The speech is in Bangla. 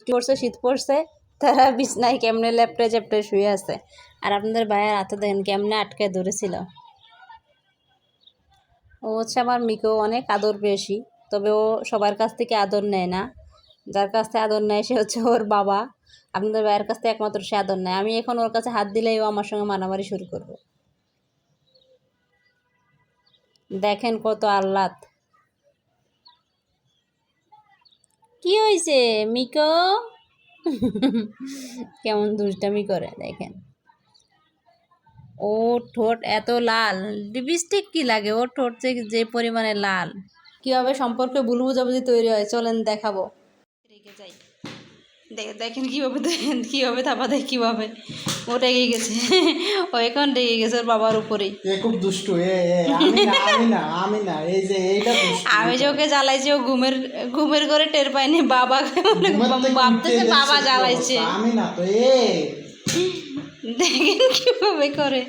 পড়ছে, শীত পড়ছে, তারা বিছনায় কেমনে লেপটে চেপটে শুয়ে আছে। আর আপনাদের ভাইয়ের হাতে দেখেন কেমনে আটকে ধরেছিল। ও হচ্ছে আমার মিকো, অনেক আদর পেয়েছি, তবে ও সবার কাছ থেকে আদর নেয় না। যার কাছ থেকে আদর নেয় সে হচ্ছে ওর বাবা। আপনাদের ভাইয়ের কাছ থেকে একমাত্র সে আদর নেয়। আমি এখন ওর কাছে হাত দিলেই ও আমার সঙ্গে মারামারি শুরু করবো। দেখেন কত আহ্লাদ। কি হয়েছে মিকো? কেমন দুষ্টামি করে দেখেন। ও ঠোঁট এত লাল, লিপস্টিক কি লাগে, ও ঠোঁট যে পরিমাণে লাল। কীভাবে সম্পর্কে ভুল বুঝাবুঝি তৈরি হয় চলেন দেখাবো। রেগে যাই, দেখেন কীভাবে থাপা দেয়, কীভাবে ও রেগে গেছে। ও এখন রেগে গেছে ওর বাবার উপরেই। খুব দুষ্টু। আমি যে ওকে জ্বালাইছি, ও ঘুমের ঘরে টের পাইনি, বাবা ভাবতেছে বাবা জ্বালাইছে। আমি না তো দেখেন কীভাবে করে।